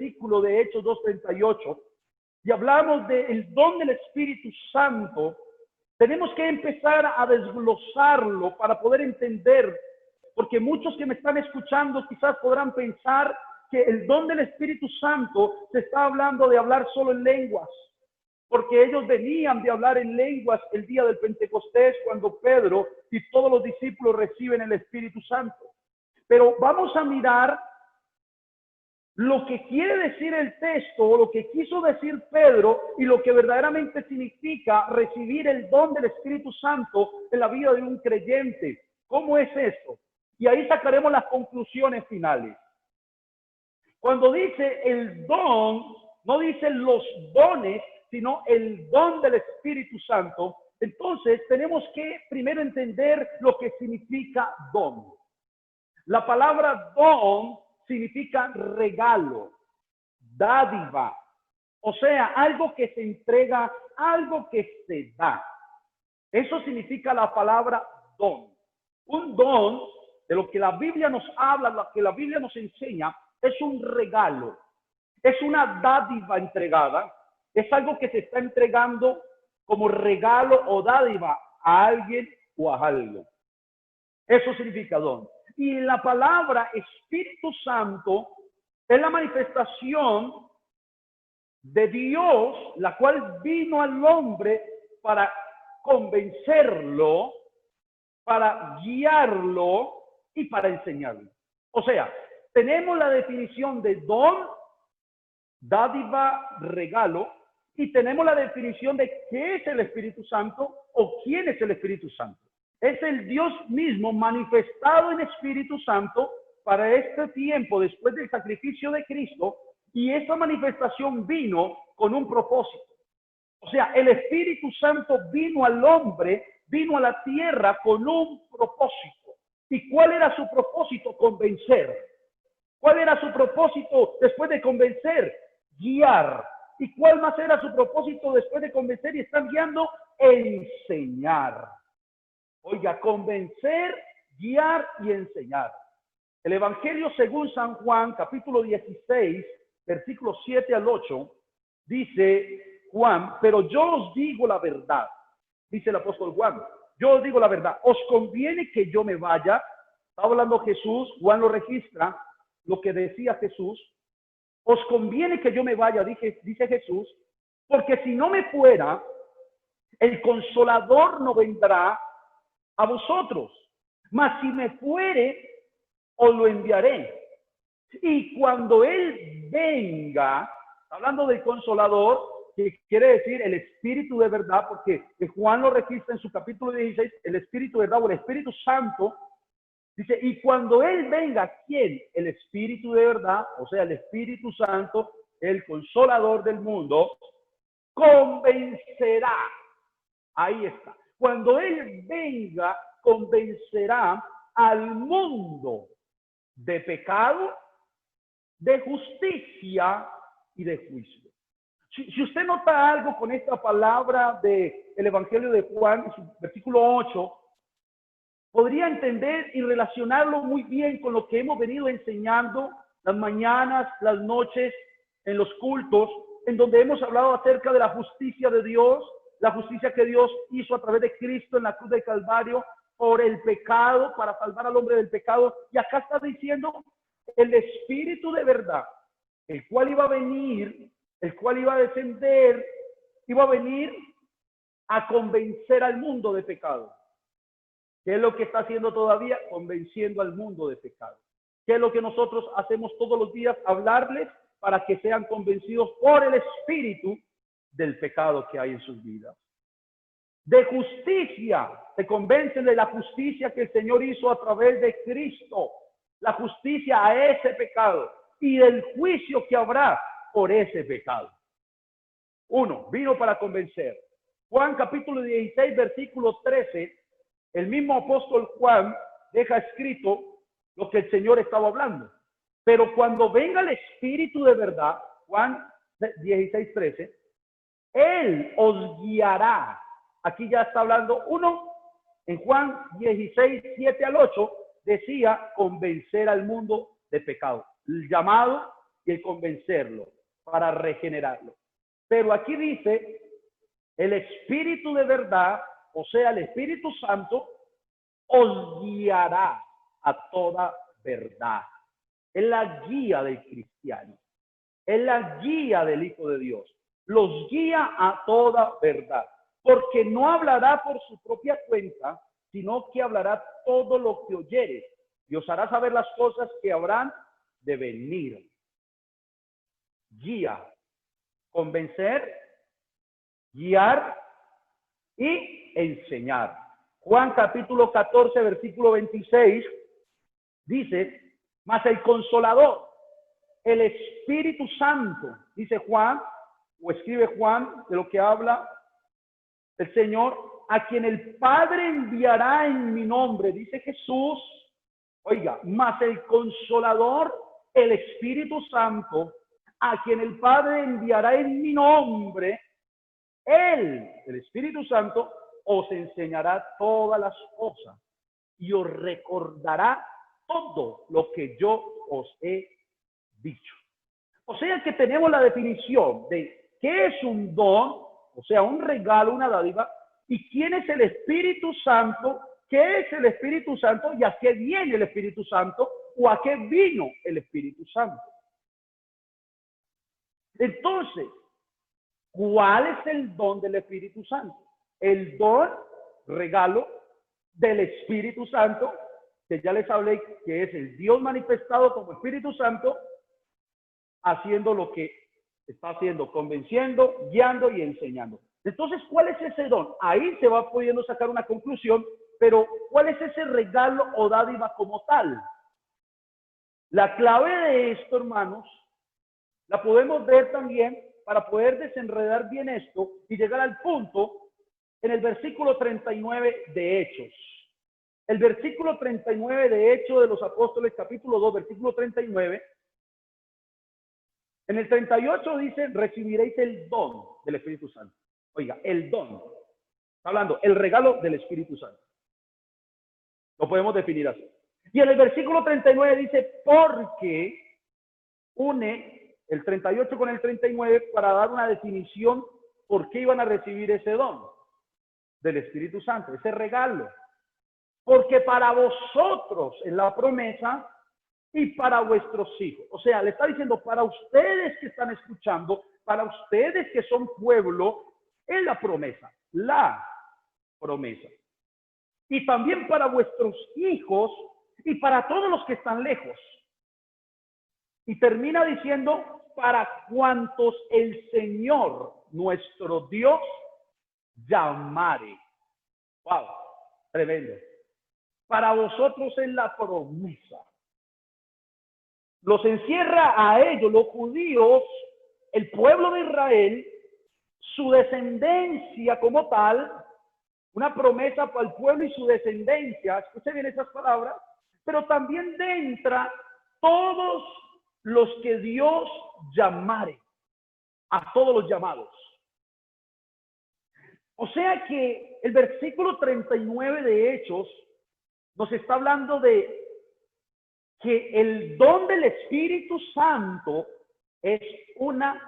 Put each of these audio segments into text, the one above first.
versículo de Hechos 2:38 y hablamos del don del Espíritu Santo, tenemos que empezar a desglosarlo para poder entender, porque muchos que me están escuchando quizás podrán pensar que el don del Espíritu Santo se está hablando de hablar solo en lenguas, porque ellos venían de hablar en lenguas el día del Pentecostés cuando Pedro y todos los discípulos reciben el Espíritu Santo. Pero vamos a mirar lo que quiere decir el texto, o lo que quiso decir Pedro, y lo que verdaderamente significa recibir el don del Espíritu Santo en la vida de un creyente. ¿Cómo es esto? Y ahí sacaremos las conclusiones finales. Cuando dice el don, no dice los dones, sino el don del Espíritu Santo. Entonces tenemos que primero entender lo que significa don. La palabra don significa regalo, dádiva, o sea, algo que se entrega, algo que se da. Eso significa la palabra don. Un don, de lo que la Biblia nos habla, lo que la Biblia nos enseña, es un regalo, es una dádiva entregada, es algo que se está entregando como regalo o dádiva a alguien o a algo. Eso significa don. Y la palabra Espíritu Santo es la manifestación de Dios, la cual vino al hombre para convencerlo, para guiarlo y para enseñarlo. O sea, tenemos la definición de don, dádiva, regalo, y tenemos la definición de qué es el Espíritu Santo o quién es el Espíritu Santo. Es el Dios mismo manifestado en Espíritu Santo para este tiempo después del sacrificio de Cristo, y esa manifestación vino con un propósito. O sea, el Espíritu Santo vino al hombre, vino a la tierra con un propósito. ¿Y cuál era su propósito? Convencer. ¿Cuál era su propósito después de convencer? Guiar. ¿Y cuál más era su propósito después de convencer y estar guiando? Enseñar. Oiga, convencer, guiar y enseñar. El Evangelio según San Juan, capítulo 16, versículos 7 al 8, dice Juan, pero yo os digo la verdad, dice el apóstol Juan, yo os digo la verdad, os conviene que yo me vaya. Está hablando Jesús, Juan lo registra, lo que decía Jesús. Os conviene que yo me vaya, dice Jesús, porque si no me fuera, el Consolador no vendrá a vosotros, mas si me fuere, os lo enviaré. Y cuando Él venga, hablando del Consolador, que quiere decir el Espíritu de verdad, porque Juan lo registra en su capítulo 16, el Espíritu de verdad o el Espíritu Santo, dice, y cuando Él venga, ¿quién? El Espíritu de verdad, o sea, el Espíritu Santo, el Consolador del mundo, convencerá. Ahí está. Cuando Él venga, convencerá al mundo de pecado, de justicia y de juicio. Si usted nota algo con esta palabra del Evangelio de Juan, en su versículo 8, podría entender y relacionarlo muy bien con lo que hemos venido enseñando las mañanas, las noches, en los cultos, en donde hemos hablado acerca de la justicia de Dios, la justicia que Dios hizo a través de Cristo en la cruz del Calvario por el pecado, para salvar al hombre del pecado. Y acá está diciendo el Espíritu de verdad, el cual iba a venir, el cual iba a descender, iba a venir a convencer al mundo de pecado. ¿Qué es lo que está haciendo todavía? Convenciendo al mundo de pecado. ¿Qué es lo que nosotros hacemos todos los días? Hablarles para que sean convencidos por el Espíritu del pecado que hay en sus vidas. De justicia, se convencen de la justicia que el Señor hizo a través de Cristo, la justicia a ese pecado y del juicio que habrá por ese pecado. Uno, vino para convencer. Juan capítulo 16, versículo 13, el mismo apóstol Juan deja escrito lo que el Señor estaba hablando. Pero cuando venga el Espíritu de verdad, Juan 16, 13, Él os guiará. Aquí ya está hablando uno, en Juan 16, 7 al 8, decía convencer al mundo de pecado. El llamado y el convencerlo para regenerarlo. Pero aquí dice, el Espíritu de verdad, o sea, el Espíritu Santo, os guiará a toda verdad. Es la guía del cristiano. Es la guía del Hijo de Dios. Los guía a toda verdad. Porque no hablará por su propia cuenta, sino que hablará todo lo que oyere. Y os hará saber las cosas que habrán de venir. Guía, convencer, guiar y enseñar. Juan capítulo 14, versículo 26, dice, mas el Consolador, el Espíritu Santo, dice Juan, o escribe Juan, de lo que habla el Señor, a quien el Padre enviará en mi nombre, dice Jesús, oiga, mas el Consolador, el Espíritu Santo, a quien el Padre enviará en mi nombre, Él, el Espíritu Santo, os enseñará todas las cosas y os recordará todo lo que yo os he dicho. O sea que tenemos la definición de qué es un don, o sea, un regalo, una dádiva, y quién es el Espíritu Santo, qué es el Espíritu Santo y a qué viene el Espíritu Santo o a qué vino el Espíritu Santo. Entonces, ¿cuál es el don del Espíritu Santo? El don, regalo del Espíritu Santo, que ya les hablé que es el Dios manifestado como Espíritu Santo, haciendo lo que está haciendo, convenciendo, guiando y enseñando. Entonces, ¿cuál es ese don? Ahí se va pudiendo sacar una conclusión, pero ¿cuál es ese regalo o dádiva como tal? La clave de esto, hermanos, la podemos ver también para poder desenredar bien esto y llegar al punto en el versículo 39 de Hechos. El versículo 39 de Hechos de los Apóstoles, capítulo 2, versículo 39. En el 38 dice, recibiréis el don del Espíritu Santo. Oiga, el don. Está hablando, el regalo del Espíritu Santo. Lo podemos definir así. Y en el versículo 39 dice, porque une el 38 con el 39 para dar una definición por qué iban a recibir ese don del Espíritu Santo, ese regalo. Porque para vosotros es la promesa y para vuestros hijos. O sea, le está diciendo para ustedes que están escuchando, para ustedes que son pueblo, es la promesa, la promesa. Y también para vuestros hijos y para todos los que están lejos. Y termina diciendo, para cuantos el Señor, nuestro Dios, llamare. Wow, tremendo. Para vosotros es la promesa. Los encierra a ellos, los judíos, el pueblo de Israel, su descendencia como tal, una promesa para el pueblo y su descendencia, escuchen bien esas palabras, pero también entra todos los que Dios llamare, a todos los llamados. O sea que el versículo 39 de Hechos nos está hablando de que el don del Espíritu Santo es una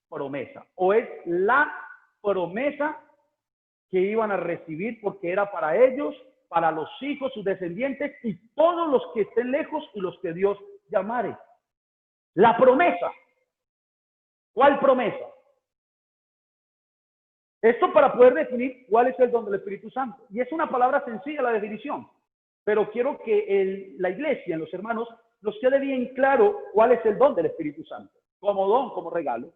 promesa, o es la promesa que iban a recibir porque era para ellos, para los hijos, sus descendientes y todos los que estén lejos y los que Dios llamare. La promesa. ¿Cuál promesa? Esto para poder definir cuál es el don del Espíritu Santo. Y es una palabra sencilla la definición, pero quiero que la iglesia, los hermanos, nos quede bien claro cuál es el don del Espíritu Santo, como don, como regalo.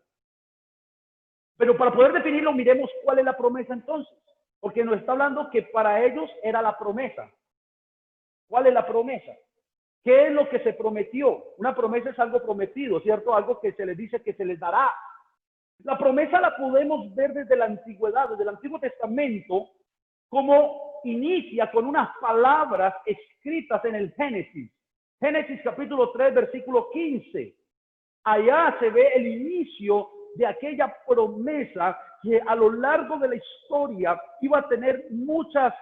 Pero para poder definirlo, miremos cuál es la promesa entonces, porque nos está hablando que para ellos era la promesa. ¿Cuál es la promesa? ¿Qué es lo que se prometió? Una promesa es algo prometido, ¿cierto? Algo que se les dice que se les dará. La promesa la podemos ver desde la antigüedad, desde el Antiguo Testamento, como inicia con unas palabras escritas en el Génesis. Génesis capítulo 3, versículo 15. Allá se ve el inicio de aquella promesa que a lo largo de la historia iba a tener muchas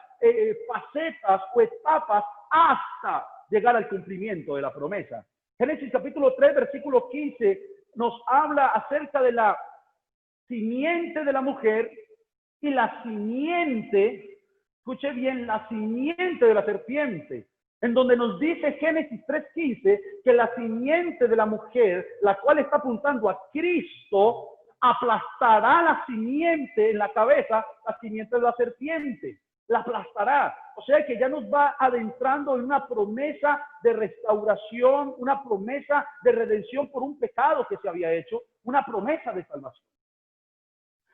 facetas o etapas hasta llegar al cumplimiento de la promesa. Génesis capítulo 3, versículo 15, nos habla acerca de la simiente de la mujer y la simiente, escuche bien, la simiente de la serpiente, en donde nos dice Génesis 3:15 que la simiente de la mujer, la cual está apuntando a Cristo, aplastará la simiente en la cabeza, la simiente de la serpiente, la aplastará. O sea que ya nos va adentrando en una promesa de restauración, una promesa de redención por un pecado que se había hecho, una promesa de salvación.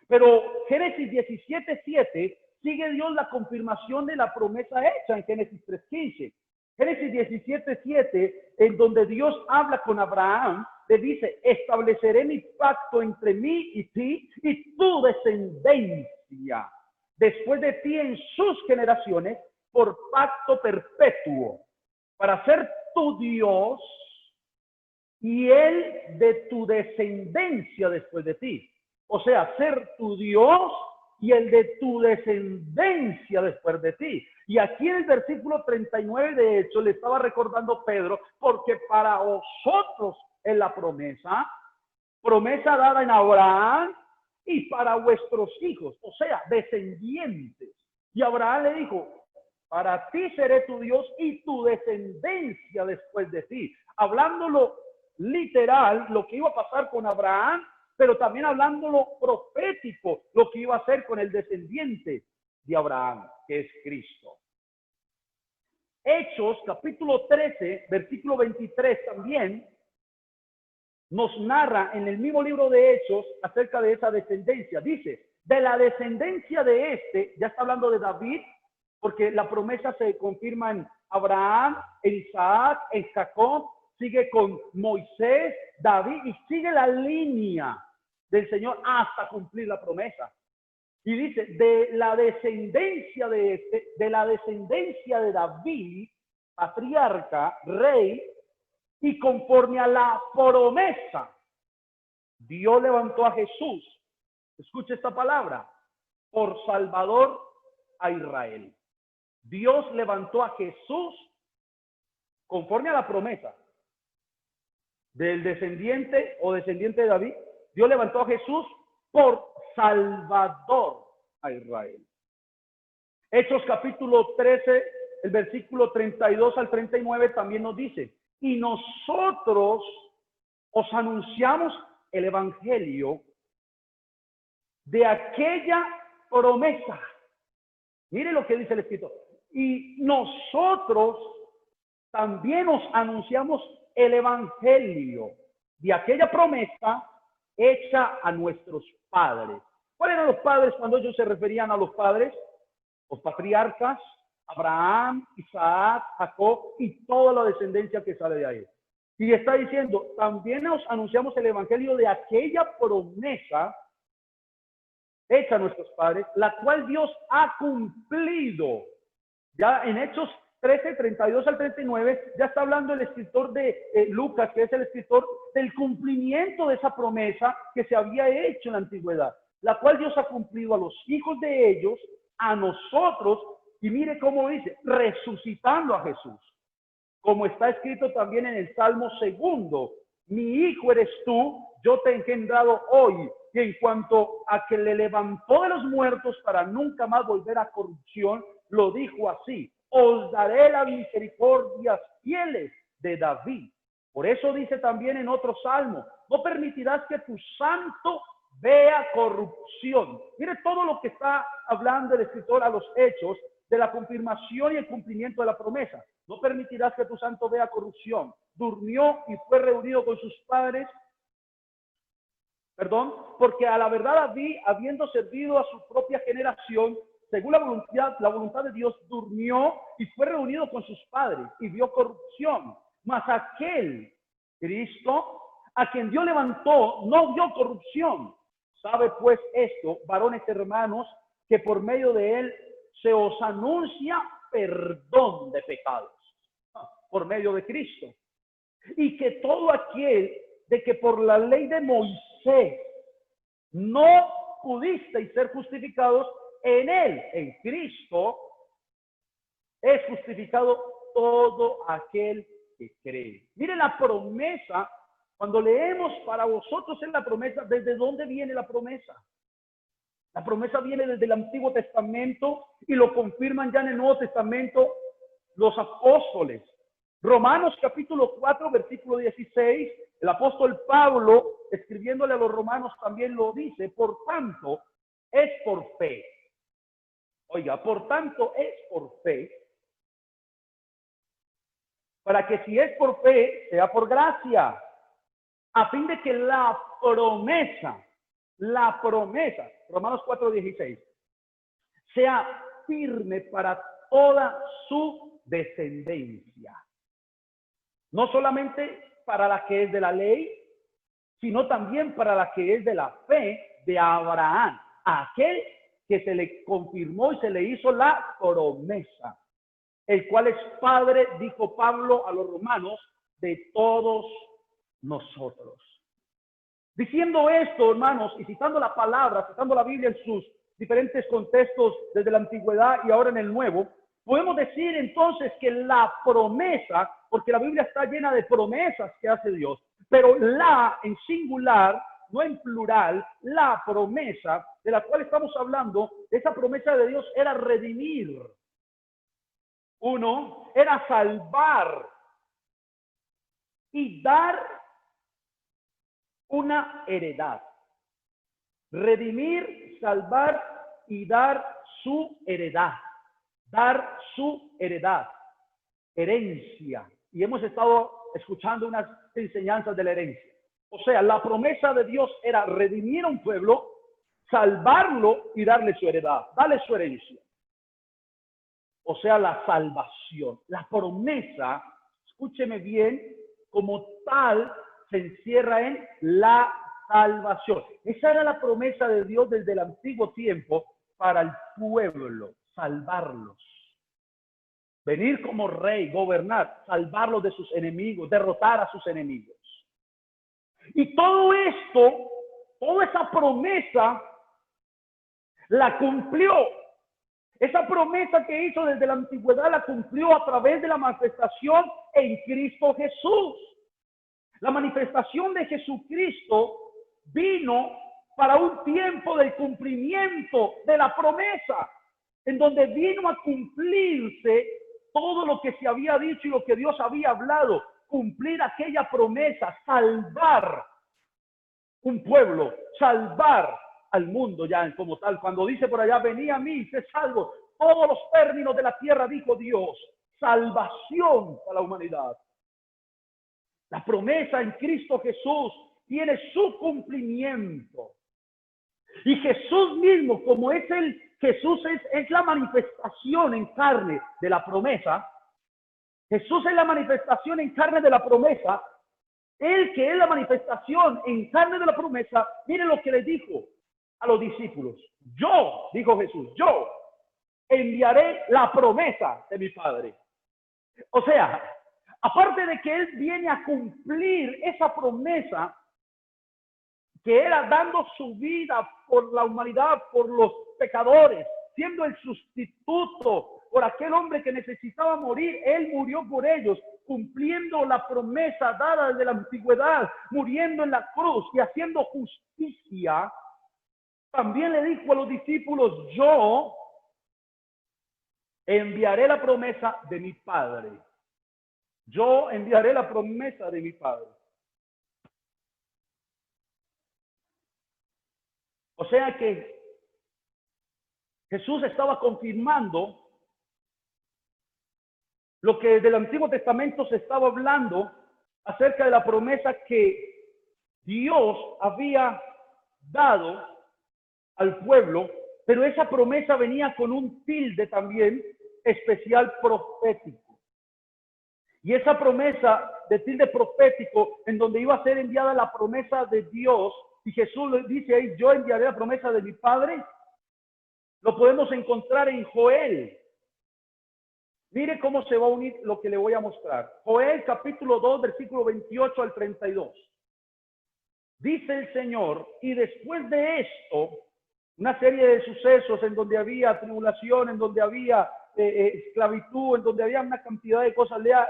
Pero Génesis 17:7 sigue Dios la confirmación de la promesa hecha en Génesis 3:15. Génesis 17:7, en donde Dios habla con Abraham, le dice: estableceré mi pacto entre mí y ti y tu descendencia después de ti en sus generaciones por pacto perpetuo, para ser tu Dios y él de tu descendencia después de ti. O sea, ser tu Dios y el de tu descendencia después de ti. Y aquí en el versículo 39, de hecho, le estaba recordando Pedro, porque para vosotros es la promesa dada en Abraham y para vuestros hijos, o sea, descendientes. Y Abraham le dijo: para ti seré tu Dios y tu descendencia después de ti. Hablándolo literal, lo que iba a pasar con Abraham, pero también hablándolo profético, lo que iba a hacer con el descendiente de Abraham, que es Cristo. Hechos, capítulo 13, versículo 23 también nos narra en el mismo libro de Hechos acerca de esa descendencia. Dice: de la descendencia de este, ya está hablando de David, porque la promesa se confirma en Abraham, en Isaac, en Jacob, sigue con Moisés, David, y sigue la línea del Señor hasta cumplir la promesa. Y dice: de la descendencia de este, de la descendencia de David, patriarca, rey, y conforme a la promesa, Dios levantó a Jesús, escuche esta palabra, por Salvador a Israel. Dios levantó a Jesús conforme a la promesa del descendiente o descendiente de David. Dios levantó a Jesús por Salvador a Israel. Hechos capítulo 13, el versículo 32 al 39 también nos dice: y nosotros os anunciamos el evangelio de aquella promesa. Mire lo que dice el escritor. Y nosotros también os anunciamos el evangelio de aquella promesa hecha a nuestros padres. ¿Cuáles eran los padres cuando ellos se referían a los padres? Los patriarcas, Abraham, Isaac, Jacob y toda la descendencia que sale de ahí. Y está diciendo: también os anunciamos el evangelio de aquella promesa hecha a nuestros padres, la cual Dios ha cumplido. Ya en Hechos 13, 32 al 39, ya está hablando el escritor de Lucas, que es el escritor del cumplimiento de esa promesa que se había hecho en la antigüedad, la cual Dios ha cumplido a los hijos de ellos, a nosotros, y mire cómo dice: resucitando a Jesús, como está escrito también en el Salmo 2: mi hijo eres tú, yo te he engendrado hoy. Y en cuanto a que le levantó de los muertos para nunca más volver a corrupción, lo dijo así: os daré las misericordias fieles de David. Por eso dice también en otro salmo: no permitirás que tu santo vea corrupción. Mire todo lo que está hablando el escritor a los Hechos, de la confirmación y el cumplimiento de la promesa. No permitirás que tu santo vea corrupción. Durmió y fue reunido con sus padres. Porque a la verdad David, habiendo servido a su propia generación, según la voluntad de Dios, durmió y fue reunido con sus padres y vio corrupción. Mas aquel Cristo, a quien Dios levantó, no vio corrupción. Sabe pues esto, varones hermanos, que por medio de él se os anuncia perdón de pecados, por medio de Cristo. Y que todo aquel de que por la ley de Moisés no pudisteis ser justificados, en él, en Cristo, es justificado todo aquel que cree. Mire la promesa, cuando leemos para vosotros en la promesa, ¿desde dónde viene la promesa? La promesa viene desde el Antiguo Testamento y lo confirman ya en el Nuevo Testamento los apóstoles. Romanos capítulo 4, versículo 16, el apóstol Pablo, escribiéndole a los romanos, también lo dice: por tanto, es por fe. Oiga, por tanto, es por fe, para que si es por fe, sea por gracia, a fin de que la promesa, Romanos 4:16, sea firme para toda su descendencia. No solamente para la que es de la ley, sino también para la que es de la fe de Abraham, aquel que se le confirmó y se le hizo la promesa, el cual es Padre, dijo Pablo a los romanos, de todos nosotros. Diciendo esto, hermanos, y citando la palabra, citando la Biblia en sus diferentes contextos desde la antigüedad y ahora en el nuevo, podemos decir entonces que la promesa, porque la Biblia está llena de promesas que hace Dios, pero la en singular, no en plural, la promesa de la cual estamos hablando, esa promesa de Dios era redimir. Uno, era salvar y dar una heredad. Redimir, salvar y dar su heredad. Dar su heredad. Herencia. Y hemos estado escuchando unas enseñanzas de la herencia. O sea, la promesa de Dios era redimir a un pueblo, salvarlo y darle su heredad, darle su herencia. O sea, la salvación. La promesa, escúcheme bien, como tal, se encierra en la salvación. Esa era la promesa de Dios desde el antiguo tiempo para el pueblo, salvarlos. Venir como rey, gobernar, salvarlos de sus enemigos, derrotar a sus enemigos. Y todo esto, toda esa promesa, la cumplió. Esa promesa que hizo desde la antigüedad la cumplió a través de la manifestación en Cristo Jesús. La manifestación de Jesucristo vino para un tiempo del cumplimiento de la promesa, en donde vino a cumplirse todo lo que se había dicho y lo que Dios había hablado, cumplir aquella promesa, salvar un pueblo, salvar al mundo ya como tal. Cuando dice por allá, venid a mí, sé salvo, todos los términos de la tierra, dijo Dios, salvación para la humanidad. La promesa en Cristo Jesús tiene su cumplimiento. Y Jesús mismo, como es Jesús es la manifestación en carne de la promesa. Jesús es la manifestación en carne de la promesa. Él que es la manifestación en carne de la promesa, mire lo que le dijo a los discípulos. Yo, dijo Jesús, yo enviaré la promesa de mi Padre. O sea, aparte de que Él viene a cumplir esa promesa, que era dando su vida por la humanidad, por los pecadores, siendo el sustituto por aquel hombre que necesitaba morir, Él murió por ellos, cumpliendo la promesa dada desde la antigüedad, muriendo en la cruz y haciendo justicia. También le dijo a los discípulos, yo enviaré la promesa de mi Padre. Yo enviaré la promesa de mi Padre. O sea que Jesús estaba confirmando lo que desde el Antiguo Testamento se estaba hablando acerca de la promesa que Dios había dado al pueblo, pero esa promesa venía con un tilde también especial profético. Y esa promesa de tilde profético, en donde iba a ser enviada la promesa de Dios, y Jesús le dice ahí, yo enviaré la promesa de mi Padre, lo podemos encontrar en Joel. Mire cómo se va a unir lo que le voy a mostrar. Joel capítulo 2, versículo 28 al 32. Dice el Señor, y después de esto, una serie de sucesos en donde había tribulación, en donde había esclavitud, en donde había una cantidad de cosas. Lea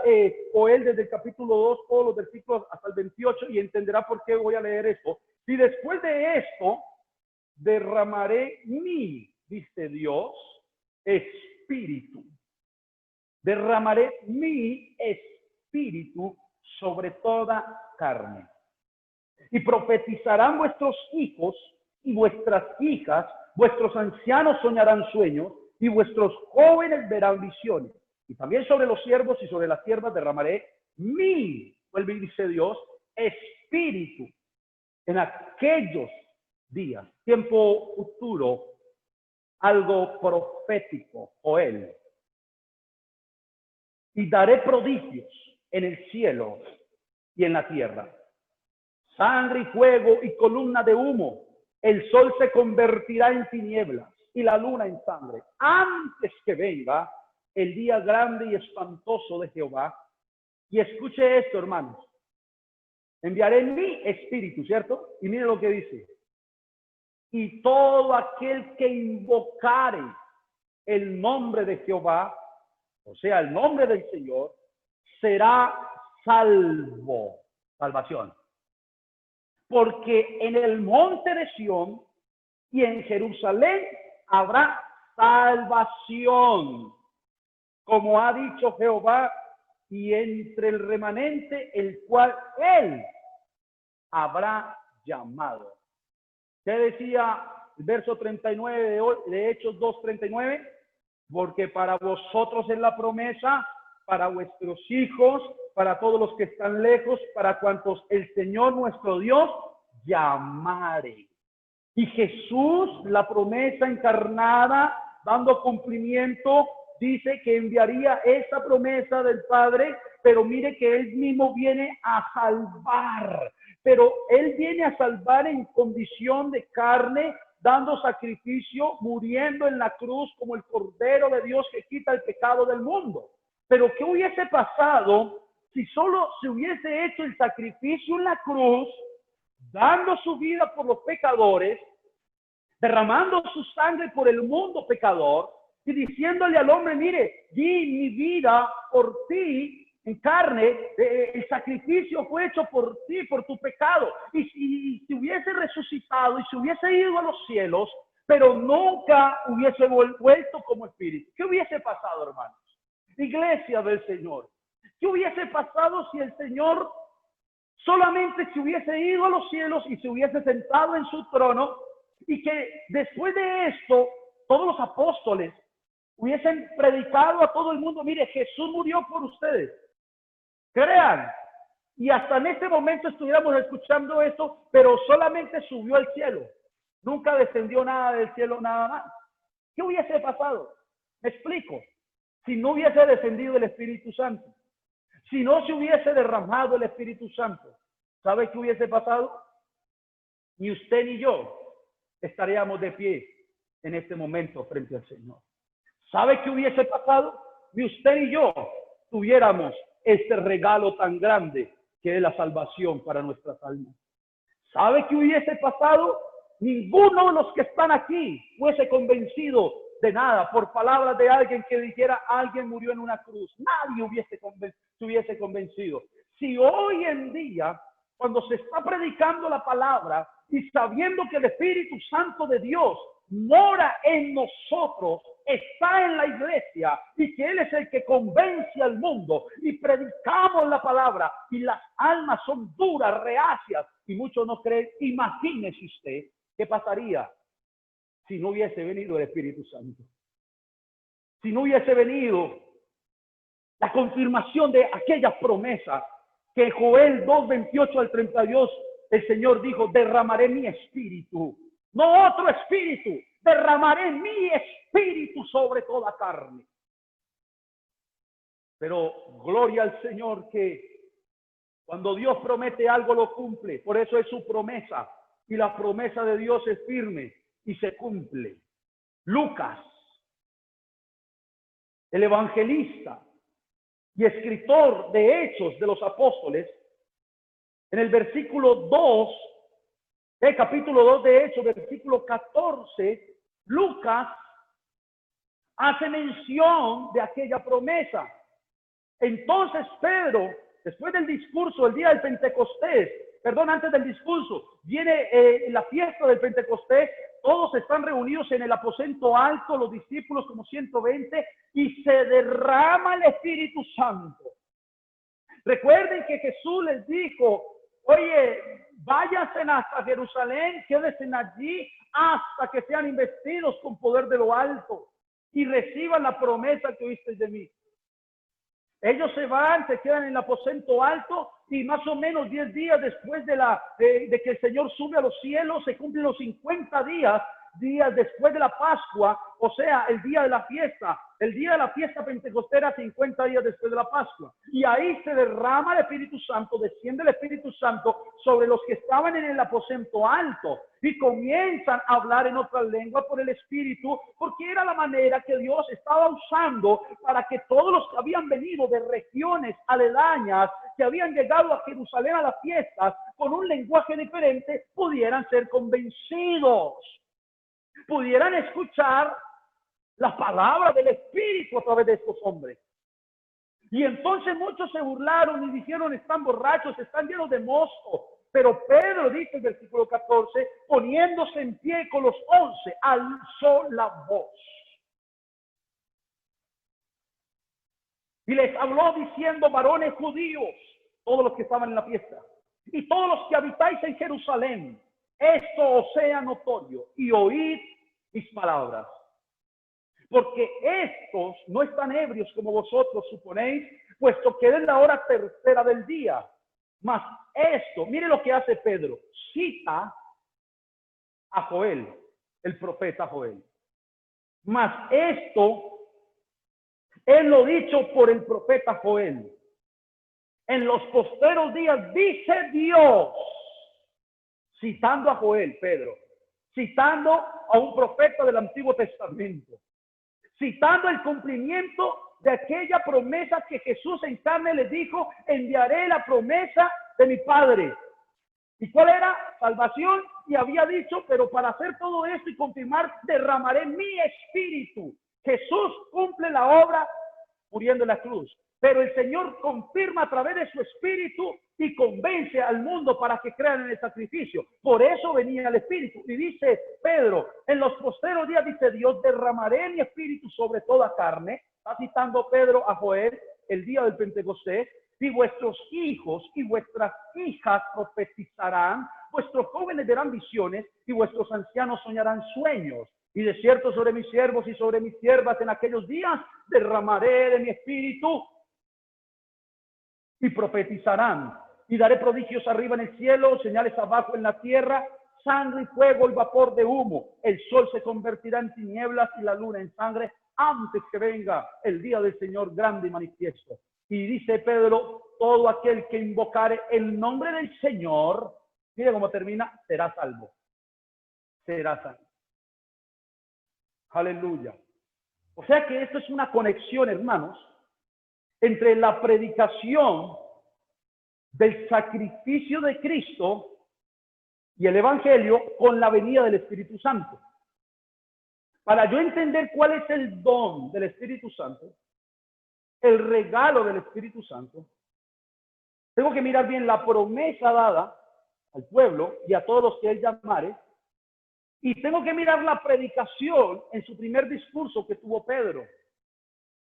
Joel desde el capítulo 2, todos los versículos hasta el 28 y entenderá por qué voy a leer esto. Si después de esto derramaré dice Dios, espíritu. Derramaré mi espíritu sobre toda carne. Y profetizarán vuestros hijos y vuestras hijas, vuestros ancianos soñarán sueños, y vuestros jóvenes verán visiones. Y también sobre los siervos y sobre las siervas derramaré vuelve y dice Dios, espíritu en aquellos días, tiempo futuro, algo profético, Joel. Y daré prodigios en el cielo y en la tierra, sangre y fuego y columna de humo. El sol se convertirá en tinieblas y la luna en sangre, antes que venga el día grande y espantoso de Jehová. Y escuche esto, hermanos. Enviaré mi espíritu, ¿cierto? Y mire lo que dice. Y todo aquel que invocare el nombre de Jehová, o sea, el nombre del Señor, será salvo. Salvación. Porque en el monte de Sión y en Jerusalén habrá salvación, como ha dicho Jehová, y entre el remanente el cual él habrá llamado. ¿Qué decía el verso 39 de Hechos 2:39? Porque para vosotros es la promesa, para vuestros hijos, para todos los que están lejos, para cuantos el Señor nuestro Dios llamare. Y Jesús, la promesa encarnada, dando cumplimiento, dice que enviaría esa promesa del Padre, pero mire que Él mismo viene a salvar. Pero Él viene a salvar en condición de carne, dando sacrificio, muriendo en la cruz como el Cordero de Dios que quita el pecado del mundo. Pero ¿qué hubiese pasado si solo se hubiese hecho el sacrificio en la cruz, dando su vida por los pecadores, derramando su sangre por el mundo pecador y diciéndole al hombre, mire, di mi vida por ti en carne, el sacrificio fue hecho por ti, por tu pecado, y si hubiese resucitado y se hubiese ido a los cielos, pero nunca hubiese vuelto como espíritu? ¿Qué hubiese pasado, hermanos? Iglesia del Señor, ¿qué hubiese pasado si el Señor solamente se hubiese ido a los cielos y se hubiese sentado en su trono, y que después de esto todos los apóstoles hubiesen predicado a todo el mundo, mire, Jesús murió por ustedes, crean, y hasta en este momento estuviéramos escuchando esto, pero solamente subió al cielo, nunca descendió nada del cielo, nada más? ¿Qué hubiese pasado? Me explico. Si no hubiese descendido el Espíritu Santo, si no se hubiese derramado el Espíritu Santo, ¿sabe qué hubiese pasado? Ni usted ni yo estaríamos de pie en este momento frente al Señor. ¿Sabe qué hubiese pasado? Ni usted ni yo tuviéramos este regalo tan grande que es la salvación para nuestras almas. ¿Sabe qué hubiese pasado? Ninguno de los que están aquí fuese convencido de nada por palabras de alguien que dijera alguien murió en una cruz. Nadie se hubiese convencido. Si hoy en día, cuando se está predicando la palabra y sabiendo que el Espíritu Santo de Dios mora en nosotros, está en la iglesia y que Él es el que convence al mundo, y predicamos la palabra y las almas son duras, reacias y muchos no creen, imagínese usted qué pasaría si no hubiese venido el Espíritu Santo, si no hubiese venido la confirmación de aquella promesa que Joel 2:28 al 32 el Señor dijo, derramaré mi espíritu, no otro espíritu, derramaré mi espíritu sobre toda carne. Pero gloria al Señor que cuando Dios promete algo lo cumple, por eso es su promesa, y la promesa de Dios es firme y se cumple. Lucas, el evangelista y escritor de Hechos de los Apóstoles, en el versículo 2, capítulo 2 de Hechos, versículo 14, Lucas hace mención de aquella promesa. Entonces Pedro, después del discurso, el día del Pentecostés, antes del discurso, viene la fiesta del Pentecostés, todos están reunidos en el aposento alto, los discípulos como 120, y se derrama el Espíritu Santo. Recuerden que Jesús les dijo, oye, váyanse hasta Jerusalén, quédense allí hasta que sean investidos con poder de lo alto y reciban la promesa que oísteis de mí. Ellos se van, se quedan en el aposento alto y más o menos 10 días después de que el Señor sube a los cielos, se cumplen los 50 días después de la Pascua, o sea, el día de la fiesta. El día de la fiesta pentecostera, 50 días después de la Pascua. Y ahí se derrama el Espíritu Santo, desciende el Espíritu Santo sobre los que estaban en el aposento alto y comienzan a hablar en otra lengua por el Espíritu, porque era la manera que Dios estaba usando para que todos los que habían venido de regiones aledañas, que habían llegado a Jerusalén a las fiestas con un lenguaje diferente, pudieran ser convencidos, pudieran escuchar la palabra del Espíritu a través de estos hombres. Y entonces muchos se burlaron y dijeron, están borrachos, están llenos de mosto. Pero Pedro dice en el versículo 14, poniéndose en pie con los 11, alzó la voz y les habló diciendo, varones judíos, todos los que estaban en la fiesta, y todos los que habitáis en Jerusalén, esto os sea notorio y oíd mis palabras. Porque estos no están ebrios como vosotros suponéis, puesto que es la hora tercera del día. Mas esto, mire lo que hace Pedro, cita a Joel, el profeta Joel. Mas esto es lo dicho por el profeta Joel. En los posteros días dice Dios, citando a Joel, Pedro, citando a un profeta del Antiguo Testamento, citando el cumplimiento de aquella promesa que Jesús en carne le dijo, enviaré la promesa de mi Padre. ¿Y cuál era? Salvación. Y había dicho, pero para hacer todo esto y confirmar, derramaré mi espíritu. Jesús cumple la obra muriendo en la cruz. Pero el Señor confirma a través de su espíritu y convence al mundo para que crean en el sacrificio. Por eso venía el espíritu. Y dice Pedro, en los posteros días, dice Dios, derramaré mi espíritu sobre toda carne. Está citando Pedro a Joel el día del Pentecostés. Y vuestros hijos y vuestras hijas profetizarán, vuestros jóvenes verán visiones y vuestros ancianos soñarán sueños. Y de cierto sobre mis siervos y sobre mis siervas en aquellos días derramaré de mi espíritu y profetizarán. Y daré prodigios arriba en el cielo, señales abajo en la tierra, sangre y fuego y vapor de humo. El sol se convertirá en tinieblas y la luna en sangre antes que venga el día del Señor grande y manifiesto. Y dice Pedro, todo aquel que invocare el nombre del Señor, mire cómo termina, será salvo. Será salvo. Aleluya. O sea que esto es una conexión, hermanos, entre la predicación del sacrificio de Cristo y el Evangelio con la venida del Espíritu Santo. Para yo entender cuál es el don del Espíritu Santo, el regalo del Espíritu Santo, tengo que mirar bien la promesa dada al pueblo y a todos los que él llamare, y tengo que mirar la predicación en su primer discurso que tuvo Pedro.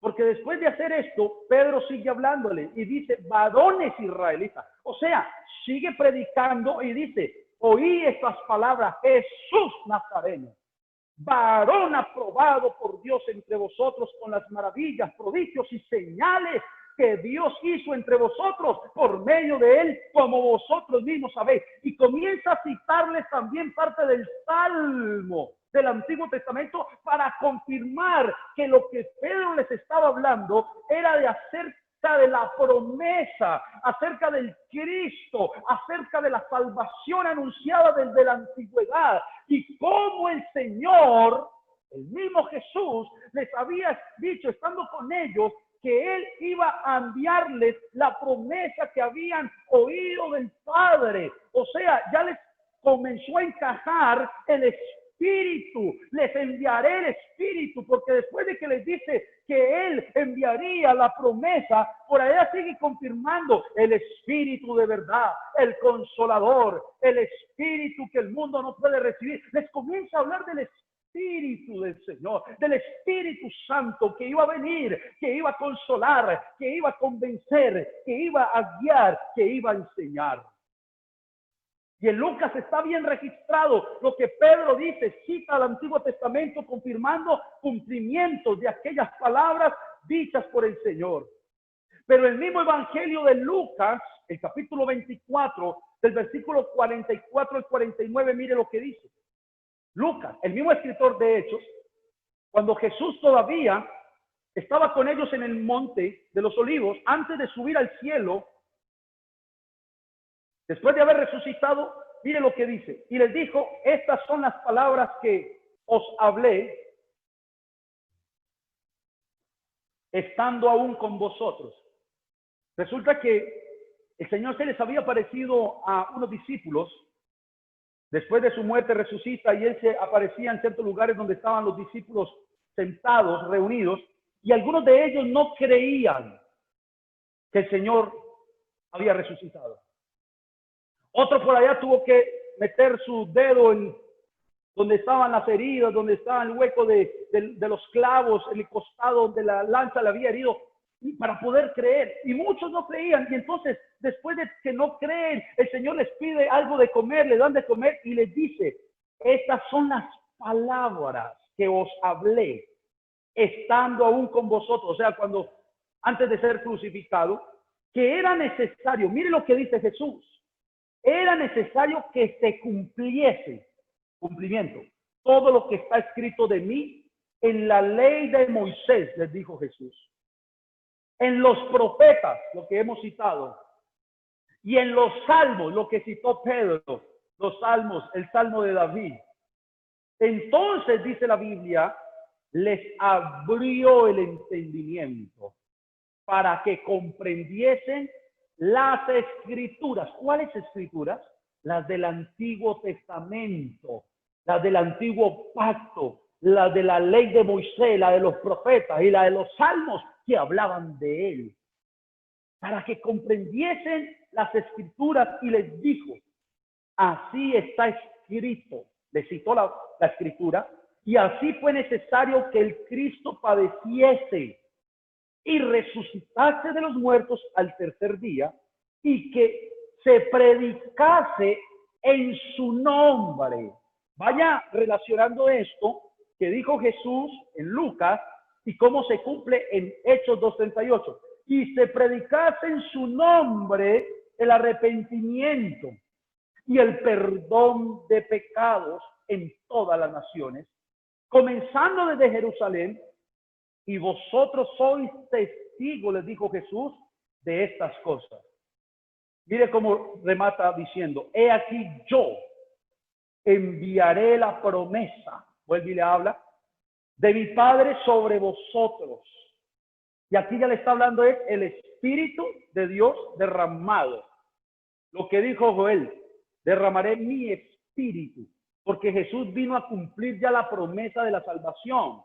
Porque después de hacer esto, Pedro sigue hablándole y dice, varones israelitas. O sea, sigue predicando y dice, oí estas palabras, Jesús Nazareno, varón aprobado por Dios entre vosotros con las maravillas, prodigios y señales que Dios hizo entre vosotros por medio de él, como vosotros mismos sabéis. Y comienza a citarles también parte del Salmo del Antiguo Testamento para confirmar que lo que Pedro les estaba hablando era de acerca de la promesa, acerca del Cristo, acerca de la salvación anunciada desde la antigüedad y cómo el Señor, el mismo Jesús, les había dicho estando con ellos que él iba a enviarles la promesa que habían oído del Padre. O sea, ya les comenzó a encajar el Espíritu, les enviaré el Espíritu, porque después de que les dice que Él enviaría la promesa, por allá sigue confirmando el Espíritu de verdad, el Consolador, el Espíritu que el mundo no puede recibir. Les comienza a hablar del Espíritu del Señor, del Espíritu Santo que iba a venir, que iba a consolar, que iba a convencer, que iba a guiar, que iba a enseñar. Y en Lucas está bien registrado lo que Pedro dice, cita al Antiguo Testamento confirmando cumplimientos de aquellas palabras dichas por el Señor. Pero el mismo Evangelio de Lucas, el capítulo 24, del versículo 44 al 49, mire lo que dice. Lucas, el mismo escritor de Hechos, cuando Jesús todavía estaba con ellos en el monte de los olivos, antes de subir al cielo, después de haber resucitado, mire lo que dice. Y les dijo, estas son las palabras que os hablé, estando aún con vosotros. Resulta que el Señor se les había aparecido a unos discípulos. Después de su muerte resucita y Él se aparecía en ciertos lugares donde estaban los discípulos sentados, reunidos, y algunos de ellos no creían que el Señor había resucitado. Otro por allá tuvo que meter su dedo en donde estaban las heridas, donde estaba el hueco de los clavos, en el costado donde la lanza le había herido, para poder creer. Y muchos no creían. Y entonces, después de que no creen, el Señor les pide algo de comer, le dan de comer y les dice, estas son las palabras que os hablé, estando aún con vosotros. O sea, cuando antes de ser crucificado, que era necesario, mire lo que dice Jesús, era necesario que se cumpliese, cumplimiento, todo lo que está escrito de mí en la ley de Moisés, les dijo Jesús, en los profetas, lo que hemos citado, y en los salmos, lo que citó Pedro, los salmos, el salmo de David. Entonces, dice la Biblia, les abrió el entendimiento para que comprendiesen las escrituras. ¿Cuáles escrituras? Las del Antiguo Testamento, las del Antiguo Pacto, las de la ley de Moisés, la de los profetas y la de los salmos que hablaban de él, para que comprendiesen las escrituras, y les dijo, así está escrito, les citó la escritura, y así fue necesario que el Cristo padeciese y resucitase de los muertos al tercer día, y que se predicase en su nombre. Vaya relacionando esto que dijo Jesús en Lucas y cómo se cumple en Hechos 2:38. Y se predicase en su nombre el arrepentimiento y el perdón de pecados en todas las naciones, comenzando desde Jerusalén, y vosotros sois testigos, les dijo Jesús, de estas cosas. Mire cómo remata diciendo, he aquí yo enviaré la promesa, vuelve y le habla, de mi Padre sobre vosotros. Y aquí ya le está hablando es el Espíritu de Dios derramado. Lo que dijo Joel, derramaré mi Espíritu, porque Jesús vino a cumplir ya la promesa de la salvación,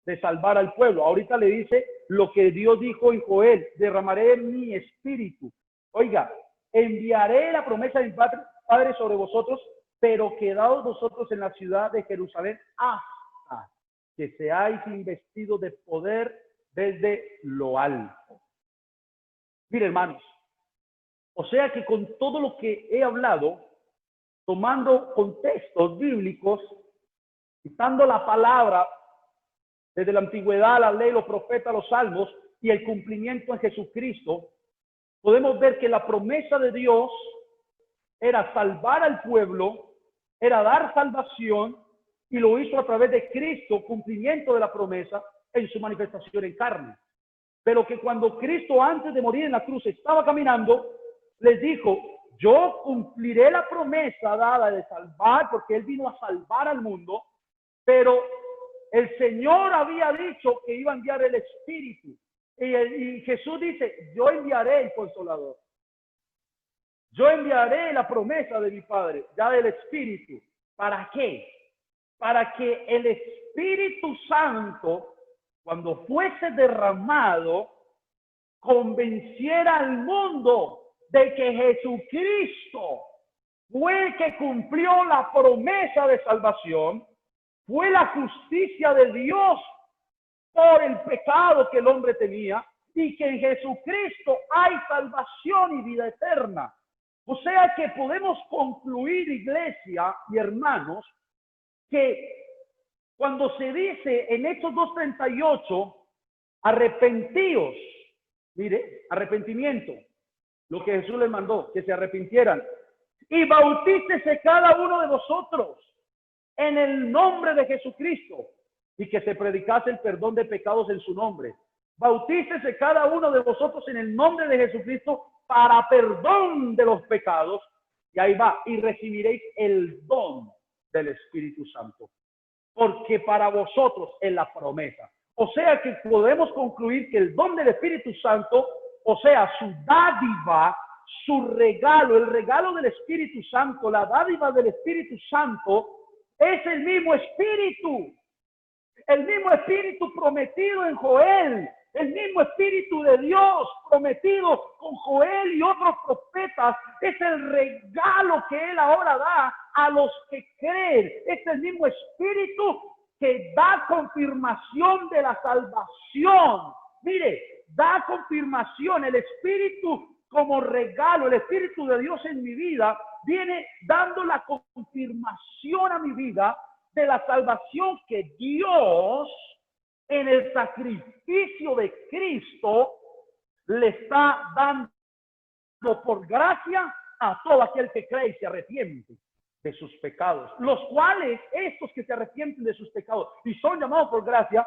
de salvar al pueblo. Ahorita le dice lo que Dios dijo en Joel, derramaré mi Espíritu. Oiga, enviaré la promesa de mi Padre sobre vosotros, pero quedaos vosotros en la ciudad de Jerusalén hasta que seáis investidos de poder desde lo alto. Mire, hermanos, o sea que con todo lo que he hablado, tomando contextos bíblicos, citando la palabra desde la antigüedad, la ley, los profetas, los salmos y el cumplimiento en Jesucristo, podemos ver que la promesa de Dios era salvar al pueblo, era dar salvación, y lo hizo a través de Cristo, cumplimiento de la promesa en su manifestación en carne. Pero que cuando Cristo, antes de morir en la cruz, estaba caminando, les dijo, yo cumpliré la promesa dada de salvar, porque Él vino a salvar al mundo, pero el Señor había dicho que iba a enviar el Espíritu. Y Jesús dice, yo enviaré el Consolador. Yo enviaré la promesa de mi Padre, ya del Espíritu. ¿Para qué? para que el Espíritu Santo, cuando fuese derramado, convenciera al mundo de que Jesucristo fue el que cumplió la promesa de salvación, fue la justicia de Dios por el pecado que el hombre tenía, y que en Jesucristo hay salvación y vida eterna. O sea que podemos concluir, iglesia y hermanos, que cuando se dice en Hechos 2:38, arrepentíos, mire, arrepentimiento, lo que Jesús les mandó, que se arrepintieran, y bautícese cada uno de vosotros en el nombre de Jesucristo, y que se predicase el perdón de pecados en su nombre. Bautícese cada uno de vosotros en el nombre de Jesucristo para perdón de los pecados, y ahí va, y recibiréis el don del Espíritu Santo, porque para vosotros es la promesa. O sea que podemos concluir que el don del Espíritu Santo, o sea, su dádiva, su regalo, el regalo del Espíritu Santo, la dádiva del Espíritu Santo, es el mismo Espíritu prometido en Joel, el mismo Espíritu de Dios prometido con Joel y otros profetas, es el regalo que Él ahora da a los que creen. Es el mismo Espíritu que da confirmación de la salvación. Mire, da confirmación, el Espíritu como regalo, el Espíritu de Dios en mi vida viene dando la confirmación a mi vida de la salvación que Dios en el sacrificio de Cristo le está dando por gracia a todo aquel que cree y se arrepiente de sus pecados, los cuales estos que se arrepienten de sus pecados y son llamados por gracia,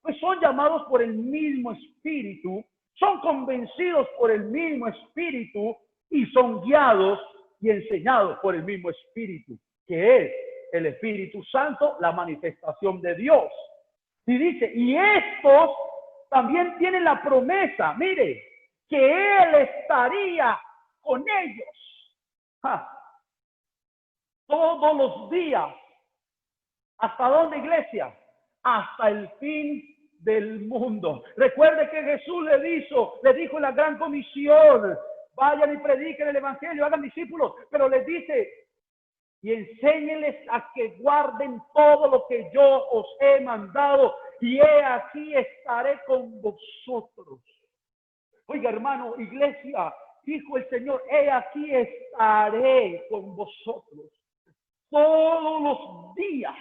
pues son llamados por el mismo Espíritu, son convencidos por el mismo Espíritu y son guiados y enseñados por el mismo Espíritu, que es el Espíritu Santo, la manifestación de Dios. Y dice, y estos también tienen la promesa, mire, que Él estaría con ellos todos los días. ¿Hasta dónde, iglesia? Hasta el fin del mundo. Recuerde que Jesús le dijo en la gran comisión, vayan y prediquen el evangelio, hagan discípulos, pero les dice, y enséñenles a que guarden todo lo que yo os he mandado, y he aquí estaré con vosotros. Oiga, hermano, iglesia, dijo el Señor, he aquí estaré con vosotros todos los días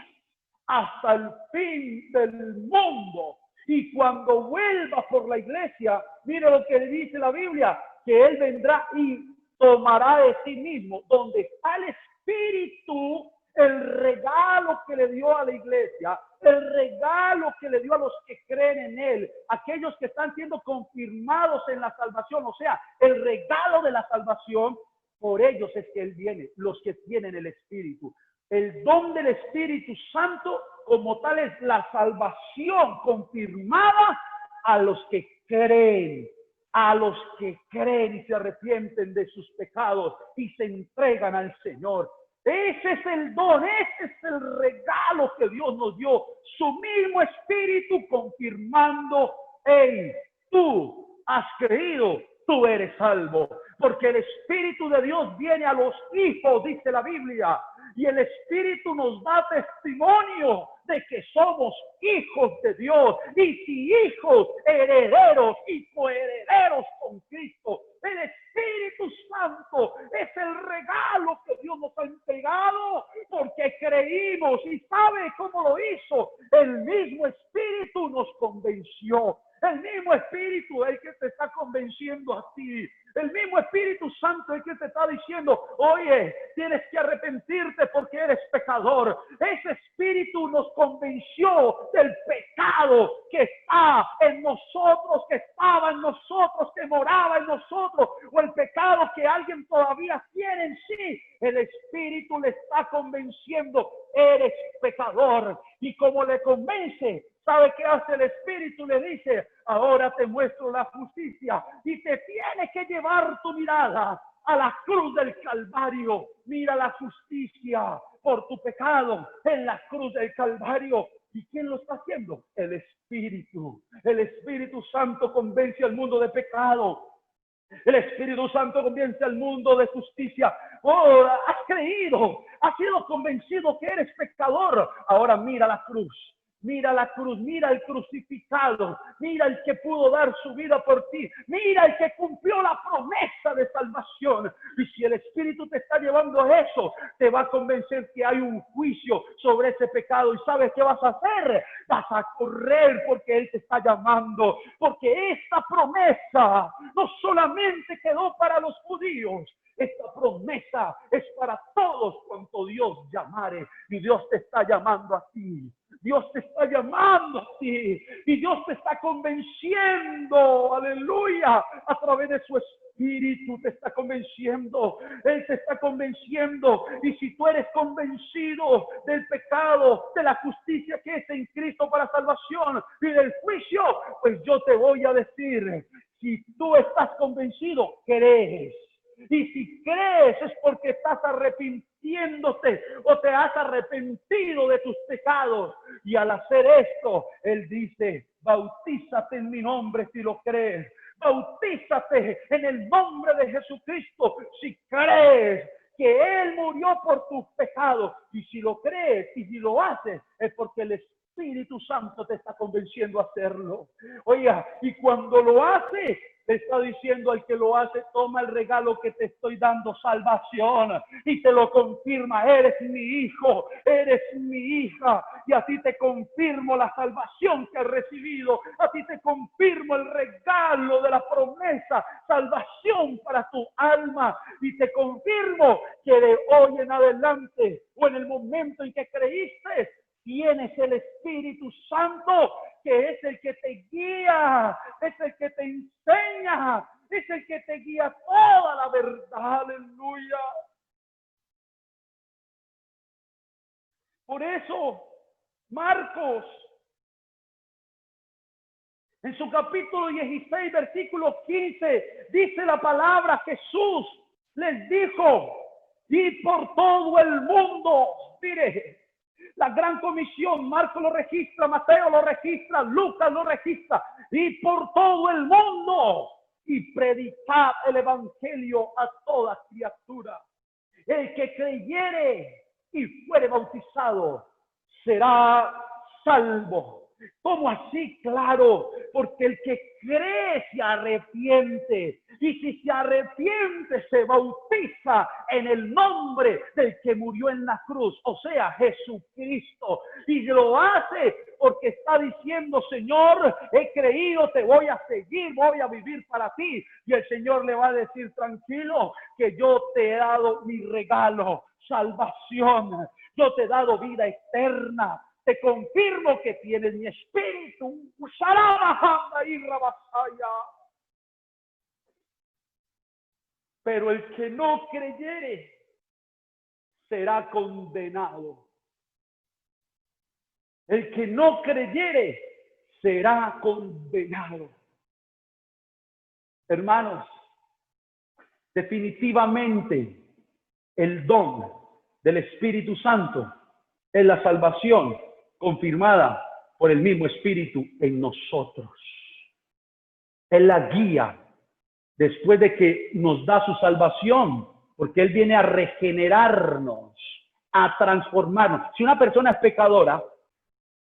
hasta el fin del mundo. Y cuando vuelva por la iglesia, mire lo que dice la Biblia, que Él vendrá y tomará de sí mismo, donde está el Espíritu, el regalo que le dio a la iglesia, el regalo que le dio a los que creen en Él, aquellos que están siendo confirmados en la salvación, o sea, el regalo de la salvación, por ellos es que Él viene, los que tienen el Espíritu. El don del Espíritu Santo como tal es la salvación confirmada a los que creen. A los que creen y se arrepienten de sus pecados y se entregan al Señor. Ese es el don, ese es el regalo que Dios nos dio. Su mismo Espíritu confirmando, hey, tú has creído, tú eres salvo. Porque el Espíritu de Dios viene a los hijos, dice la Biblia. Y el Espíritu nos da testimonio de que somos hijos de Dios. Y si hijos, herederos y coherederos con Cristo. El Espíritu Santo es el regalo que Dios nos ha entregado porque creímos. ¿Y sabe cómo lo hizo? El mismo Espíritu nos convenció. El mismo Espíritu es el que te está convenciendo a ti. El mismo Espíritu Santo es el que te está diciendo, oye, tienes que arrepentirte porque eres pecador. Ese Espíritu nos convenció del pecado que está en nosotros, que estaba en nosotros, que moraba en nosotros, o el pecado que alguien todavía tiene en sí. El Espíritu le está convenciendo, eres pecador. Y como le convence, ¿sabe qué hace el Espíritu? Le dice, ahora te muestro la justicia y te tiene que llevar tu mirada a la cruz del Calvario. Mira la justicia por tu pecado en la cruz del Calvario. ¿Y quién lo está haciendo? El Espíritu. El Espíritu Santo convence al mundo de pecado. El Espíritu Santo convence al mundo de justicia. Oh, has creído, has sido convencido que eres pecador. Ahora mira la cruz. Mira la cruz, mira el crucificado, mira el que pudo dar su vida por ti, mira el que cumplió la promesa de salvación. Y si el Espíritu te está llevando a eso, te va a convencer que hay un juicio sobre ese pecado. ¿Y sabes qué vas a hacer? Vas a correr porque Él te está llamando, porque esta promesa no solamente quedó para los judíos. Esta promesa es para todos cuanto Dios llamare. Y Dios te está llamando a ti. Dios te está llamando a ti. Y Dios te está convenciendo. Aleluya. A través de su Espíritu te está convenciendo. Él te está convenciendo. Y si tú eres convencido del pecado, de la justicia que es en Cristo para salvación y del juicio, pues yo te voy a decir, si tú estás convencido, crees. Y si crees es porque estás arrepintiéndote o te has arrepentido de tus pecados. Y al hacer esto, Él dice, bautízate en mi nombre si lo crees. Bautízate en el nombre de Jesucristo si crees que Él murió por tus pecados. Y si lo crees y si lo haces, es porque el Espíritu Santo te está convenciendo a hacerlo. Oiga, y cuando lo haces, te está diciendo al que lo hace, toma el regalo que te estoy dando, salvación, y te lo confirma, eres mi hijo, eres mi hija, y a ti te confirmo la salvación que has recibido, a ti te confirmo el regalo de la promesa, salvación para tu alma, y te confirmo que de hoy en adelante, o en el momento en que creíste, tienes el Espíritu Santo, que es el que te guía, es el que te enseña, es el que te guía toda la verdad. Aleluya. Por eso, Marcos, en su capítulo 16, versículo 15, dice la palabra, Jesús les dijo, y por todo el mundo, mire, la gran comisión, Marcos lo registra, Mateo lo registra, Lucas lo registra, y por todo el mundo, y predicad el evangelio a toda criatura. El que creyere y fuere bautizado será salvo. ¿Cómo así? Claro, porque el que cree se arrepiente, y si se arrepiente se bautiza en el nombre del que murió en la cruz, o sea, Jesucristo, y lo hace porque está diciendo, Señor, he creído, te voy a seguir, voy a vivir para ti, y el Señor le va a decir, tranquilo, que yo te he dado mi regalo, salvación, yo te he dado vida eterna. Te confirmo que tienes mi espíritu. Pero el que no creyere será condenado. El que no creyere será condenado. Hermanos, definitivamente el don del Espíritu Santo es la salvación confirmada por el mismo Espíritu en nosotros. Es la guía después de que nos da su salvación, porque Él viene a regenerarnos, a transformarnos. Si una persona es pecadora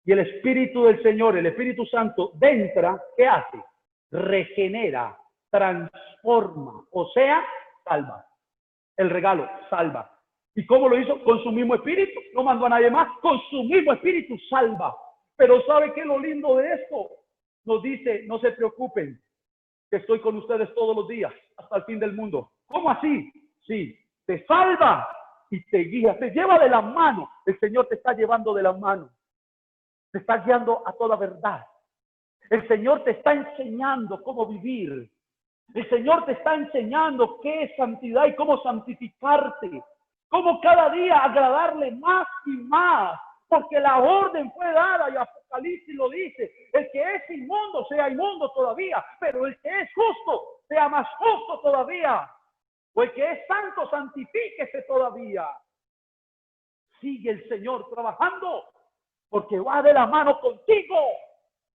y el Espíritu del Señor, el Espíritu Santo, entra, ¿qué hace? Regenera, transforma, o sea, salva. El regalo, salva. ¿Y cómo lo hizo? Con su mismo espíritu. No mandó a nadie más. Con su mismo espíritu salva. Pero ¿sabe qué es lo lindo de esto? Nos dice, no se preocupen, que estoy con ustedes todos los días, hasta el fin del mundo. ¿Cómo así? Sí, te salva y te guía, te lleva de la mano. El Señor te está llevando de la mano. Te está guiando a toda verdad. El Señor te está enseñando cómo vivir. El Señor te está enseñando qué es santidad y cómo santificarte. Cómo cada día agradarle más y más, porque la orden fue dada y Apocalipsis lo dice, el que es inmundo sea inmundo todavía, pero el que es justo sea más justo todavía. O el que es santo, santifíquese todavía. Sigue el Señor trabajando, porque va de la mano contigo.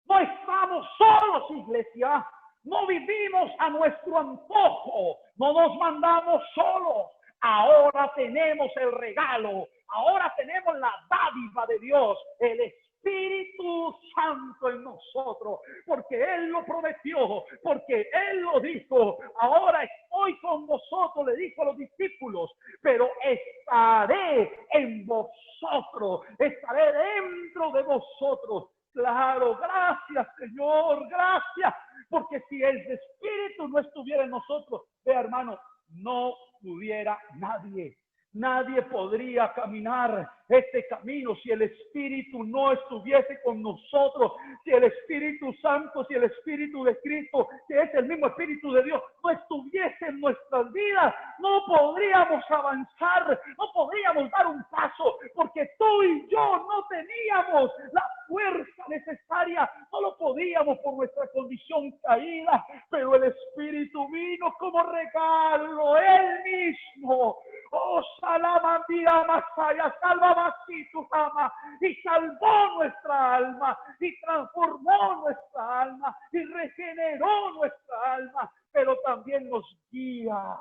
No estamos solos, iglesia. No vivimos a nuestro antojo. No nos mandamos solos. Ahora tenemos el regalo. Ahora tenemos la dádiva de Dios, el Espíritu Santo en nosotros, porque Él lo prometió, porque Él lo dijo. Ahora estoy con vosotros, le dijo a los discípulos, pero estaré en vosotros, estaré dentro de vosotros. Claro, gracias Señor, gracias, porque si el Espíritu no estuviera en nosotros, vea hermano, no pudiera nadie. Nadie podría caminar este camino si el Espíritu no estuviese con nosotros, si el Espíritu Santo, si el Espíritu de Cristo, que es el mismo Espíritu de Dios, no estuviese en nuestras vidas. No podríamos avanzar, no podríamos dar un paso, porque tú y yo no teníamos la fuerza necesaria, no lo podíamos por nuestra condición caída, pero el Espíritu vino como regalo, Él mismo. Oh, salama, mira, masaya, salva así tu ama, y salvó nuestra alma, y transformó nuestra alma, y regeneró nuestra alma, pero también nos guía,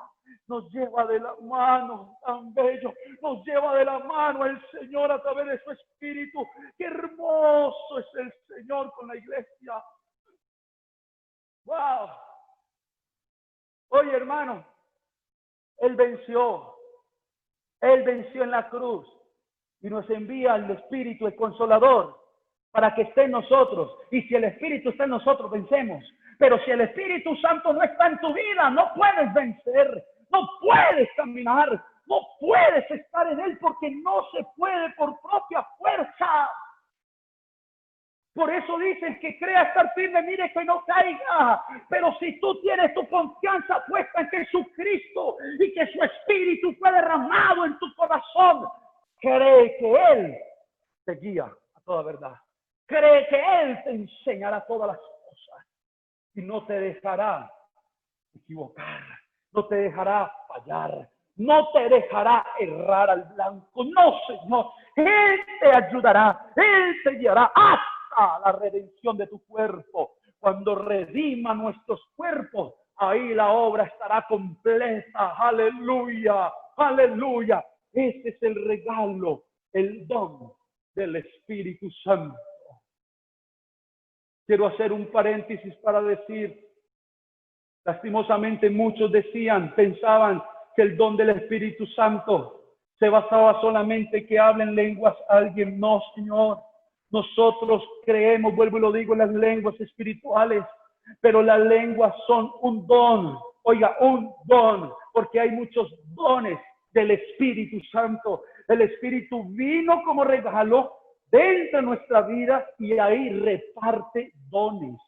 nos lleva de la mano, tan bello, nos lleva de la mano el Señor a través de su Espíritu. Qué hermoso es el Señor con la iglesia. Wow. Oye, hermano, Él venció en la cruz y nos envía al Espíritu, el Consolador, para que esté en nosotros. Y si el Espíritu está en nosotros, vencemos. Pero si el Espíritu Santo no está en tu vida, no puedes vencer, no puedes caminar, no puedes estar en Él, porque no se puede por propia fuerza. Por eso dicen que crea estar firme, mire que no caiga. Pero si tú tienes tu confianza puesta en Jesucristo y que su Espíritu fue derramado en tu corazón, cree que Él te guía a toda verdad. Cree que Él te enseñará todas las cosas y no te dejará equivocar, no te dejará fallar, no te dejará errar al blanco. No, Señor, Él te ayudará, Él te guiará hasta la redención de tu cuerpo. Cuando redima nuestros cuerpos, ahí la obra estará completa. Aleluya, aleluya. Ese es el regalo, el don del Espíritu Santo. Quiero hacer un paréntesis para decir, lastimosamente muchos pensaban que el don del Espíritu Santo se basaba solamente en que hablen lenguas a alguien. No, Señor. Nosotros creemos, vuelvo y lo digo, en las lenguas espirituales, pero las lenguas son un don. Oiga, un don, porque hay muchos dones del Espíritu Santo. El Espíritu vino como regalo dentro de nuestra vida y ahí reparte dones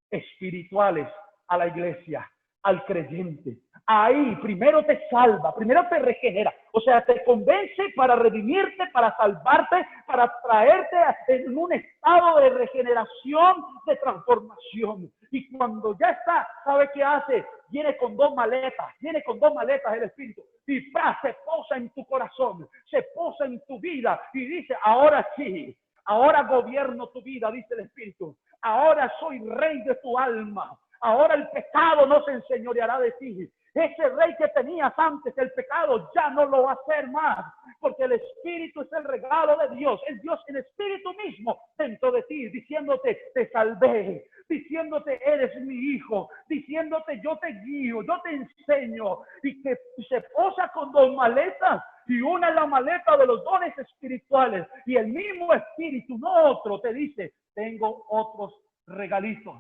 espirituales a la iglesia, al creyente. Ahí primero te salva, primero te regenera, o sea, te convence para redimirte, para salvarte, para traerte en un estado de regeneración, de transformación. Y cuando ya está, ¿sabe qué hace? Viene con dos maletas el Espíritu, y se posa en tu corazón, se posa en tu vida y dice, ahora sí, ahora gobierno tu vida, dice el Espíritu, ahora soy rey de tu alma. Ahora el pecado no se enseñoreará de ti. Ese rey que tenías antes, el pecado ya no lo va a hacer más, porque el Espíritu es el regalo de Dios. Es Dios el Espíritu mismo dentro de ti, diciéndote, te salvé, diciéndote, eres mi hijo, diciéndote, yo te guío, yo te enseño, y que se posa con dos maletas, y una es la maleta de los dones espirituales, y el mismo Espíritu, no otro, te dice, tengo otros regalitos,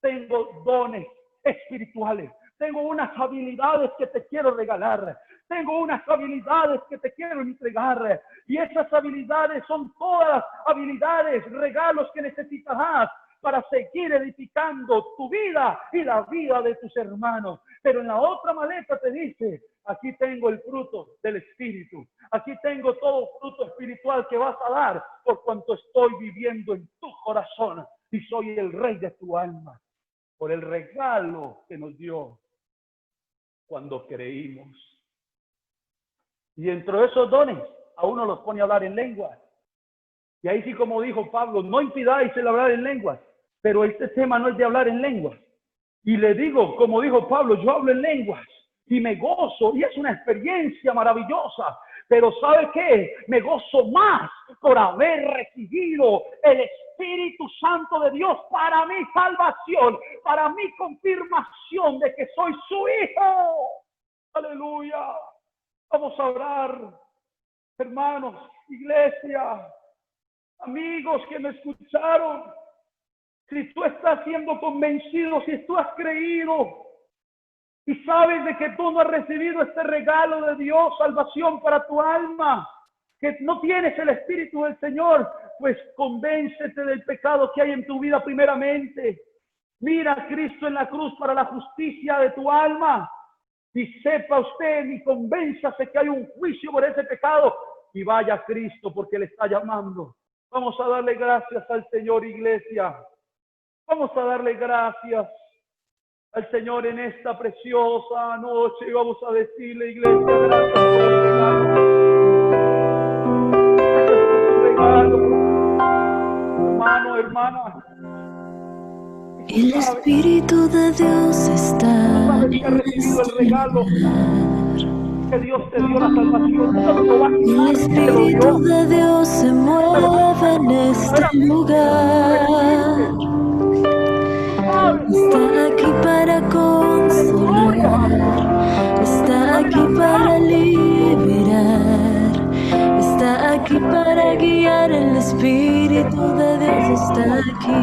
tengo dones espirituales, tengo unas habilidades que te quiero regalar, tengo unas habilidades que te quiero entregar, y esas habilidades son todas habilidades, regalos que necesitarás para seguir edificando tu vida y la vida de tus hermanos. Pero en la otra maleta te dice, aquí tengo el fruto del Espíritu, aquí tengo todo fruto espiritual que vas a dar por cuanto estoy viviendo en tu corazón y soy el rey de tu alma, por el regalo que nos dio cuando creímos. Y dentro de esos dones, a uno los pone a hablar en lenguas. Y ahí sí, como dijo Pablo, no impidáis el hablar en lenguas. Pero este tema no es de hablar en lenguas. Y le digo, como dijo Pablo, yo hablo en lenguas y me gozo y es una experiencia maravillosa. Pero ¿sabe qué? Me gozo más por haber recibido el Espíritu Santo de Dios para mi salvación, para mi confirmación de que soy su hijo. Aleluya. Vamos a orar, hermanos, iglesia, amigos que me escucharon. Si tú estás siendo convencido, si tú has creído y sabes de que tú no has recibido este regalo de Dios, salvación para tu alma, que no tienes el Espíritu del Señor, pues convéncete del pecado que hay en tu vida primeramente. Mira a Cristo en la cruz para la justicia de tu alma. Y sepa usted y convénzase que hay un juicio por ese pecado y vaya a Cristo porque le está llamando. Vamos a darle gracias al Señor, iglesia. Vamos a darle gracias al Señor en esta preciosa noche y vamos a decirle, iglesia, gracias por el regalo. Gracias por tu regalo, hermano, hermana. El Espíritu de Dios está sabes que has recibido el regalo, que Dios te dio la salvación. El Espíritu de Dios se mueve en este lugar. Está aquí para consolar, está aquí para liberar, está aquí para guiar. El Espíritu de Dios está aquí.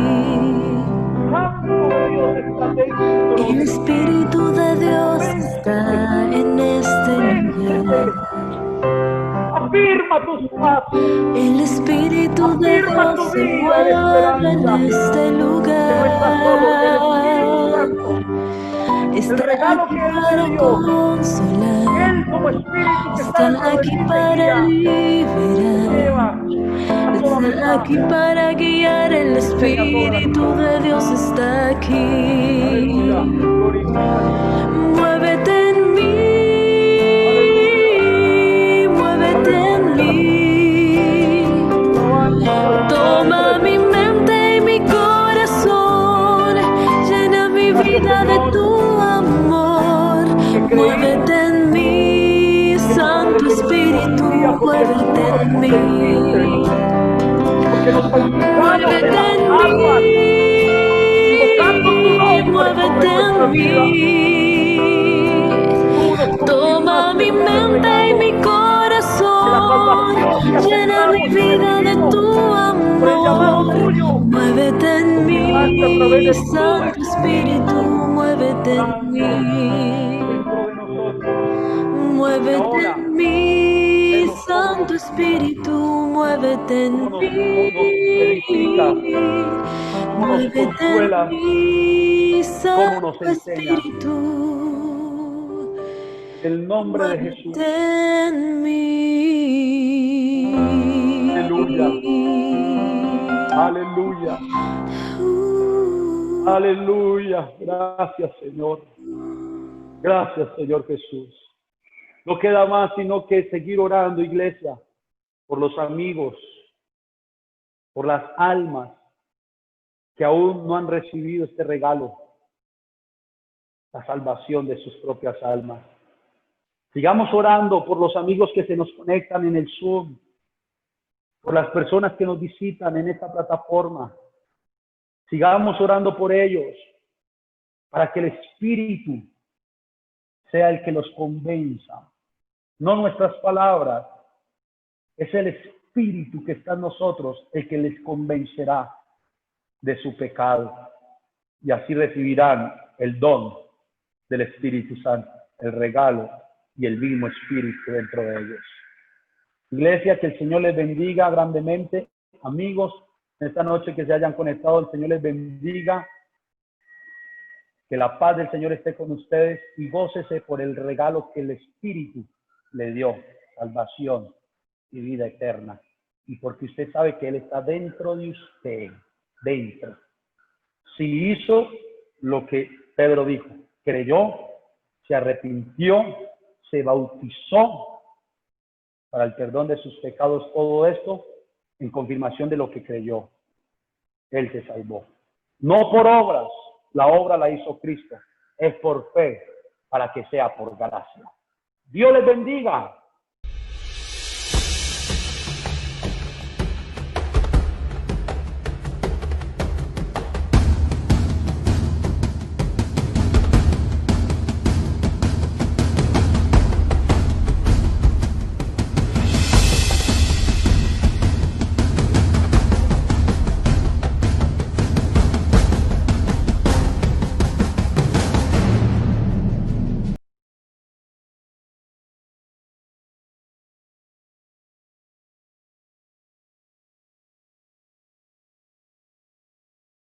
El Espíritu de Dios está en este lugar. Afirma tus pasos. El Espíritu de Dios se mueve en este lugar. Está aquí para consolar. Está aquí para liberar. Está aquí para guiar. El Espíritu de Dios está aquí. Muévete en mí. Muévete en mí. Toma mi mente y mi corazón. Llena mi vida de tu amor. Muévete en mí, Santo Espíritu. Muévete en mí. Muévete en mí. Muévete en mí. Toma mi mente y mi corazón. Llena mi vida de tu amor. Muévete en mí, Santo Espíritu. Muévete en mí. Muévete en mí, Santo Espíritu. Muévete en mí. Muévete en mí, Santo Espíritu. El nombre de Jesús. En mí. Aleluya. Aleluya. Aleluya. Gracias, Señor. Gracias, Señor Jesús. No queda más sino que seguir orando, iglesia, por los amigos, por las almas que aún no han recibido este regalo, la salvación de sus propias almas. Sigamos orando por los amigos que se nos conectan en el Zoom, por las personas que nos visitan en esta plataforma. Sigamos orando por ellos, para que el Espíritu sea el que los convenza. No nuestras palabras, es el Espíritu que está en nosotros el que les convencerá de su pecado. Y así recibirán el don del Espíritu Santo, el regalo y el mismo Espíritu dentro de ellos. Iglesia, que el Señor les bendiga grandemente. Amigos, en esta noche que se hayan conectado, el Señor les bendiga. Que la paz del Señor esté con ustedes y gócese por el regalo que el Espíritu le dio, salvación y vida eterna. Y porque usted sabe que Él está dentro de usted, dentro. Si hizo lo que Pedro dijo, creyó, se arrepintió, se bautizó para el perdón de sus pecados, todo esto en confirmación de lo que creyó. Él se salvó. No por obras, la obra la hizo Cristo, es por fe, para que sea por gracia. Dios les bendiga.